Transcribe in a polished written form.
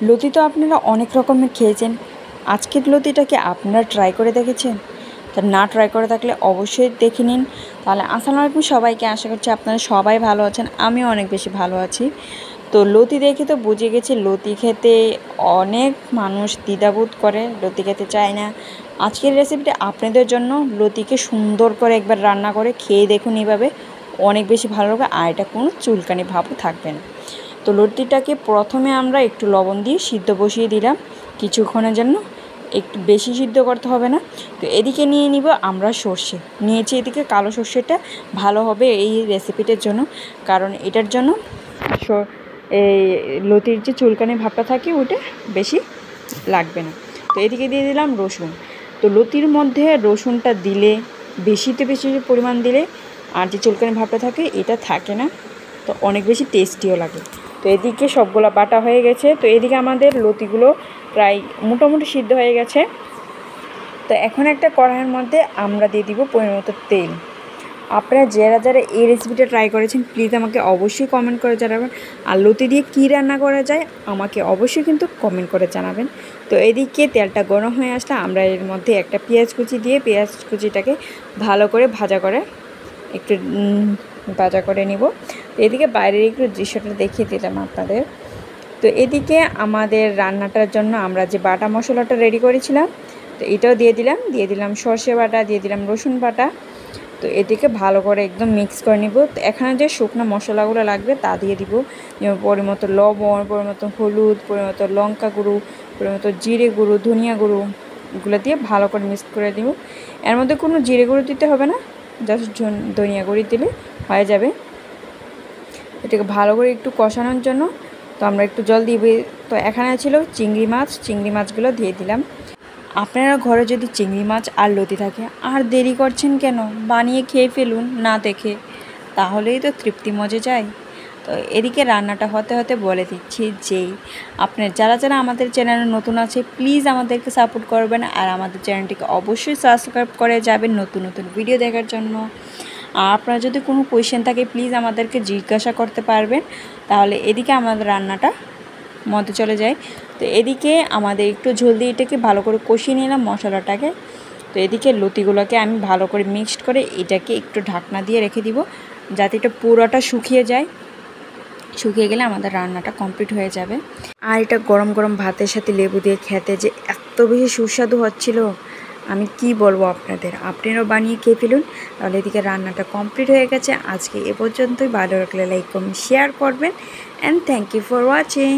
লতি তো আপনারা অনেক রকমের খেয়েছেন, আজকের লতিটাকে আপনারা ট্রাই করে দেখেছেন? তা না ট্রাই করে থাকলে অবশ্যই দেখে নিন। তাহলে আসসালামু আলাইকুম সবাইকে, আশা করছি আপনারা সবাই ভালো আছেন, আমিও অনেক বেশি ভালো আছি। তো লতি দেখে তো বুঝে গেছি লতি খেতে অনেক মানুষ দ্বিধাবোধ করে, লতি খেতে চায় না। আজকের রেসিপিটা আপনাদের জন্য। লতিকে সুন্দর করে একবার রান্না করে খেয়ে দেখুন, এইভাবে অনেক বেশি ভালো লাগে, আর এটা কোনো চুলকানি ভাবও থাকবে না। তো লতিটাকে প্রথমে আমরা একটু লবণ দিয়ে সিদ্ধ বসিয়ে দিলাম কিছুক্ষণের জন্য, একটু বেশি সিদ্ধ করতে হবে না। তো এদিকে নিয়ে নিব আমরা সর্ষে নিয়েছি, এদিকে কালো সর্ষেটা ভালো হবে এই রেসিপিটার জন্য, কারণ এটার জন্য এই লতির যে চুলকানি ভাবটা থাকে ওটা বেশি লাগবে না। তো এদিকে দিয়ে দিলাম রসুন। তো লতির মধ্যে রসুনটা দিলে বেশিতে বেশি পরিমাণ দিলে আর যে চুলকানি ভাবটা থাকে এটা থাকে না, তো অনেক বেশি টেস্টিও লাগে। তো এদিকে সবগুলো বাটা হয়ে গেছে। তো এদিকে আমাদের লতিগুলো প্রায় মোটামুটি সিদ্ধ হয়ে গেছে। তো এখন একটা কড়াইয়ের মধ্যে আমরা দিয়ে দিব পরিমাণ মতো তেল। আপনারা যারা যারা এই রেসিপিটা ট্রাই করেছেন প্লিজ আমাকে অবশ্যই কমেন্ট করে জানাবেন, আর লতি দিয়ে কী রান্না করা যায় আমাকে অবশ্যই কিন্তু কমেন্ট করে জানাবেন। তো এদিকে তেলটা গরম হয়ে আসলে আমরা এর মধ্যে একটা পেঁয়াজ কুচি দিয়ে পেঁয়াজ কুচিটাকে ভালো করে ভাজা করে নিব। তো এদিকে বাইরের একটু দৃশ্যটা দেখিয়ে দিলাম আপনাদের। তো এদিকে আমাদের রান্নাটার জন্য আমরা যে বাটা মশলাটা রেডি করেছিলাম, তো এটাও দিয়ে দিলাম সর্ষে বাটা, দিয়ে দিলাম রসুন বাটা। তো এদিকে ভালো করে একদম মিক্স করে নিব। তো এখানে যে শুকনো মশলাগুলো লাগবে তা দিয়ে দিব, যেমন পরিমতো লবণ, পরিমতো হলুদ, পরিমতো লঙ্কা গুঁড়ো, পরিমতো জিরে গুঁড়ো, ধনিয়া গুঁড়ো, এগুলো দিয়ে ভালো করে মিক্স করে দিব। এর মধ্যে কোনো জিরে গুঁড়ো দিতে হবে না, জাস্ট ধনিয়া গুঁড়ি দিলে হয়ে যাবে। এটাকে ভালো করে একটু কষানোর জন্য তো আমরা একটু জল দিব। তো এখানে ছিল চিংড়ি মাছগুলো দিয়ে দিলাম। আপনারা ঘরে যদি চিংড়ি মাছ আর লতি থাকে আর দেরি করছেন কেন, বানিয়ে খেয়ে ফেলুন না দেখে, তাহলেই তো তৃপ্তি মজে যায়। তো এদিকে রান্নাটা হতে হতে বলে দিচ্ছি যে আপনার যারা যারা আমাদের চ্যানেলে নতুন আছে প্লিজ আমাদেরকে সাপোর্ট করবেন, আর আমাদের চ্যানেলটিকে অবশ্যই সাবস্ক্রাইব করে যাবেন নতুন নতুন ভিডিও দেখার জন্য। আর আপনার যদি কোনো কোয়েশ্চেন থাকে প্লিজ আমাদেরকে জিজ্ঞাসা করতে পারবেন। তাহলে এদিকে আমাদের রান্নাটা মধ্যে চলে যায়। তো এদিকে আমাদের একটু ঝোল দিয়ে এটাকে ভালো করে কষিয়ে নিলাম মশলাটাকে। তো এদিকে লতিগুলোকে আমি ভালো করে মিক্সড করে এটাকে একটু ঢাকনা দিয়ে রেখে দিব, যাতে এটা পুরোটা শুকিয়ে যায়। শুকিয়ে গেলে আমাদের রান্নাটা কমপ্লিট হয়ে যাবে। আর এটা গরম গরম ভাতের সাথে লেবু দিয়ে খেতে যে এত বেশি সুস্বাদু হচ্ছিল, আমি কি বলবো আপনাদের, আপনারাও বানিয়ে খেয়ে ফেলুন। তাহলে এদিকে রান্নাটা কমপ্লিট হয়ে গেছে। আজকে এ পর্যন্তই। ভালো লাগলে লাইক কমেন্ট শেয়ার করবেন, and thank you for watching.